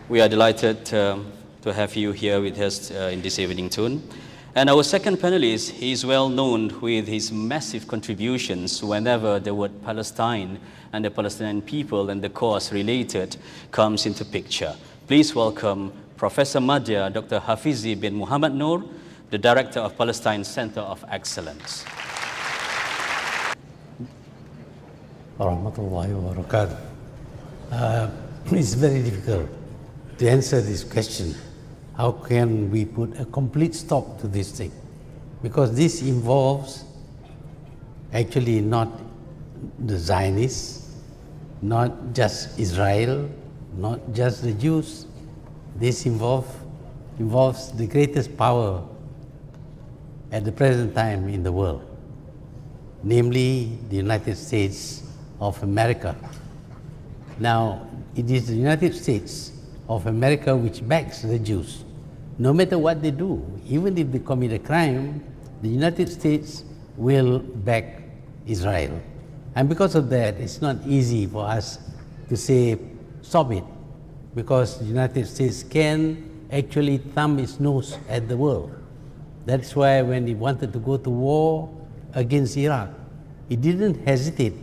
We are delighted to have you here with us in this evening tune. And our second panelist, he is well known with his massive contributions whenever the word Palestine and the Palestinian people and the cause related comes into picture. Please welcome Professor Madya Dr. Hafizi bin Muhammad Noor, the Director of Palestine Center of Excellence. Warahmatullahi wabarakatuh. It's very difficult to answer this question. How can we put a complete stop to this thing? Because this involves actually not the Zionists, not just Israel, not just the Jews. This involves the greatest power at the present time in the world, namely the United States of America. Now, it is the United States of America which backs the Jews. No matter what they do, even if they commit a crime, the United States will back Israel. And because of that, it's not easy for us to say, stop it, because the United States can actually thumb its nose at the world. That's why when it wanted to go to war against Iraq, it didn't hesitate,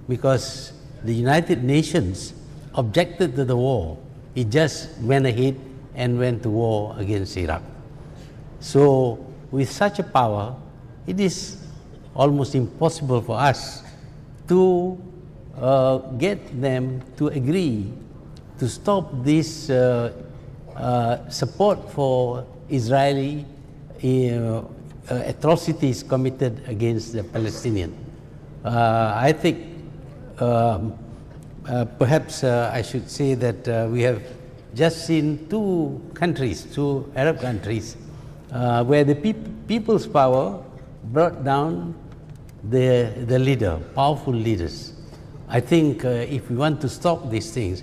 because the United Nations objected to the war. It just went ahead and went to war against Iraq. So with such a power, it is almost impossible for us to get them to agree to stop this support for Israeli atrocities committed against the Palestinians. I think perhaps I should say that we have just seen two Arab countries, where the people's power brought down the leader, powerful leaders. I think if we want to stop these things,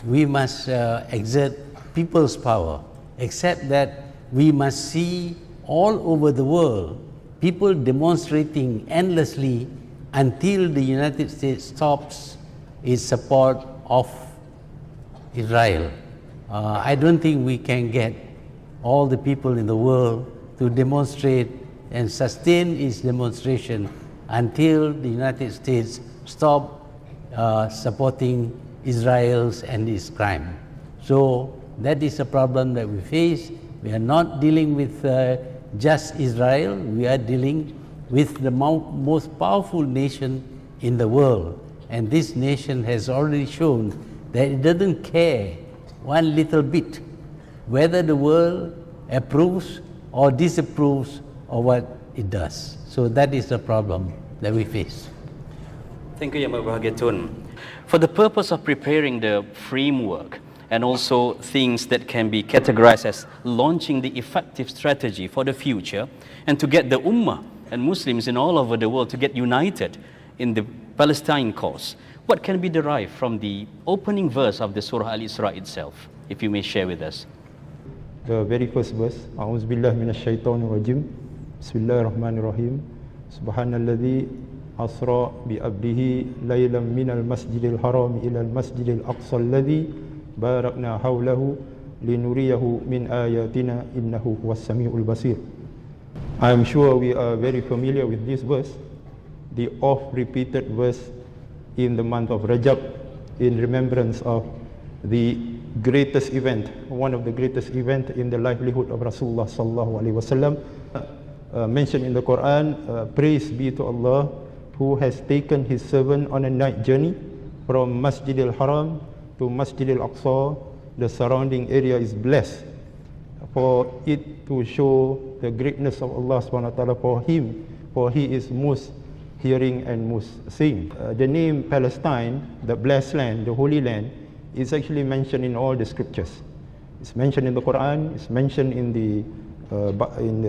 we must exert people's power, except that we must see all over the world people demonstrating endlessly until the United States stops its support of Israel. I don't think we can get all the people in the world to demonstrate and sustain its demonstration until the United States stop supporting Israel's and its crime. So that is a problem that we face. We are not dealing with just Israel, we are dealing with the most powerful nation in the world. And this nation has already shown that it doesn't care one little bit whether the world approves or disapproves of what it does. So that is the problem that we face. Thank you, Yang Berbahagia Tun. For the purpose of preparing the framework and also things that can be categorized as launching the effective strategy for the future, and to get the Ummah and Muslims in all over the world to get united in the Palestine cause, what can be derived from the opening verse of the Surah Al-Isra itself, if you may share with us? The very first verse, A'udhu Billahi Minash Shaitanir Rajim, Bismillahirrahmanirrahim, Subhanalladhi asra bi abdihi laylan minal masjidil haram ila al masjidil aqsa alladhi barakna hawlahu linuriyahu min ayatina innahu huwas samiul basir. I am sure we are very familiar with this verse, the oft-repeated verse in the month of Rajab, in remembrance of the greatest event, one of the greatest events in the livelihood of Rasulullah sallallahu alaihi wasallam, mentioned in the Quran. Praise be to Allah who has taken his servant on a night journey from Masjid al-Haram to Masjid al-Aqsa. The surrounding area is blessed for it to show the greatness of Allah subhanahu wa ta'ala for him, for he is most hearing and most seeing. The name Palestine, the blessed land, the holy land, is actually mentioned in all the scriptures. It's mentioned in the Quran, it's mentioned in the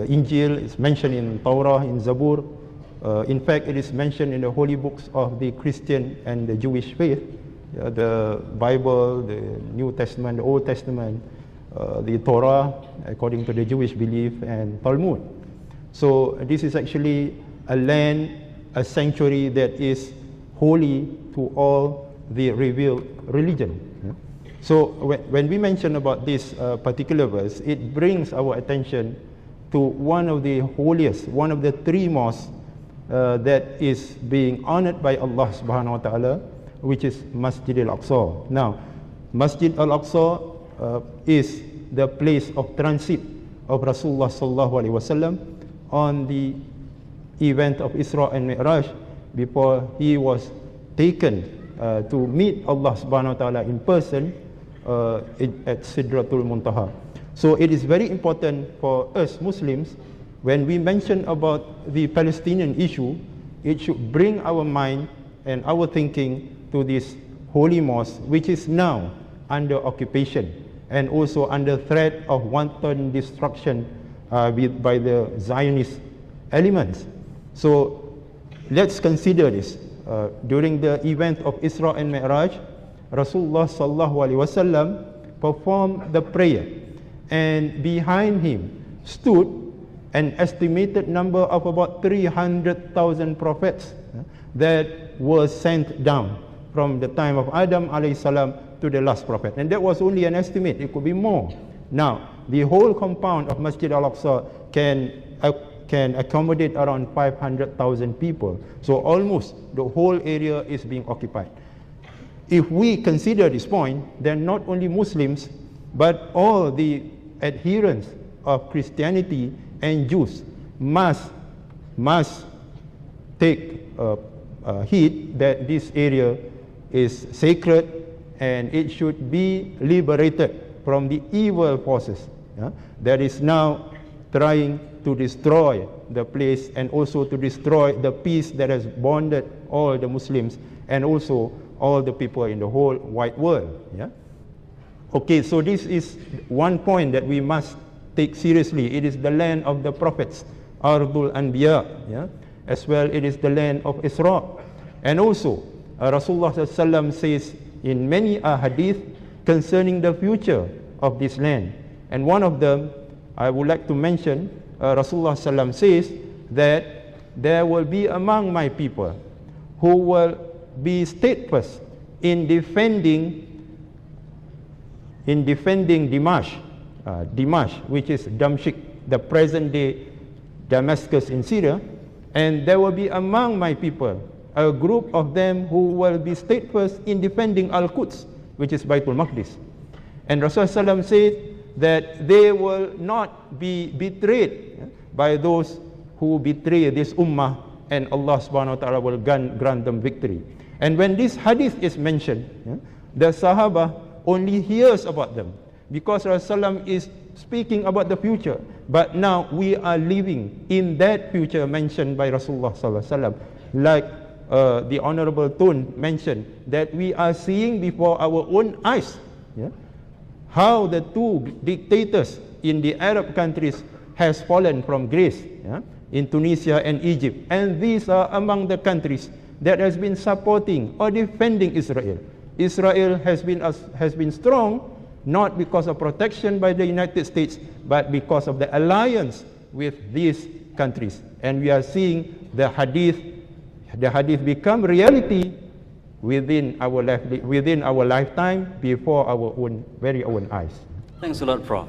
Injil, it's mentioned in Torah, in Zabur. In fact, it is mentioned in the holy books of the Christian and the Jewish faith, the Bible, the New Testament, the Old Testament, the Torah, according to the Jewish belief, and Talmud. So this is actually a land, a sanctuary that is holy to all the revealed religion. So when we mention about this particular verse, it brings our attention to one of the holiest, one of the three mosques that is being honored by Allah subhanahu wa ta'ala, which is Masjid al-Aqsa. Now, Masjid al-Aqsa is the place of transit of Rasulullah sallallahu alaihi wasallam on the event of Isra and Mi'raj, before he was taken to meet Allah subhanahu wa ta'ala in person at Sidratul Muntaha. So it is very important for us Muslims, when we mention about the Palestinian issue, it should bring our mind and our thinking to this holy mosque, which is now under occupation and also under threat of wanton destruction by the Zionist elements. So let's consider this. During the event of Isra and Mi'raj, Rasulullah sallallahu alaihi wasallam performed the prayer, and behind him stood an estimated number of about 300,000 prophets that were sent down from the time of Adam alayhi salam to the last prophet. And that was only an estimate, it could be more. Now, the whole compound of Masjid al-Aqsa can accommodate around 500,000 people. So almost the whole area is being occupied. If we consider this point, then not only Muslims, but all the adherents of Christianity and Jews must take heed that this area is sacred and it should be liberated from the evil forces that is now trying to destroy the place, and also to destroy the peace that has bonded all the Muslims and also all the people in the whole wide world. Okay, so this is one point that we must take seriously. It is the land of the prophets, Ardul Anbiya, as well it is the land of Isra. And also Rasulullah SAW says in many hadith concerning the future of this land, and one of them I would like to mention. Rasulullah SAW says that there will be among my people who will be steadfast in defending Dimash, which is Damashq, the present day Damascus in Syria, and there will be among my people a group of them who will be steadfast in defending Al-Quds, which is Baitul Maqdis. And Rasulullah SAW said that they will not be betrayed by those who betray this ummah, and Allah subhanahu wa ta'ala will grant them victory. And when this hadith is mentioned, the Sahaba only hears about them because Rasulullah is speaking about the future. But now we are living in that future mentioned by Rasulullah sallallahu alaihi wasallam, like the Honorable Tun mentioned, that we are seeing before our own eyes how the two dictators in the Arab countries has fallen from grace, in Tunisia and Egypt. And these are among the countries that has been supporting or defending Israel. Israel has been strong, not because of protection by the United States, but because of the alliance with these countries. And we are seeing the hadith become reality within our lifetime, before our very own eyes. Thanks a lot, Prof.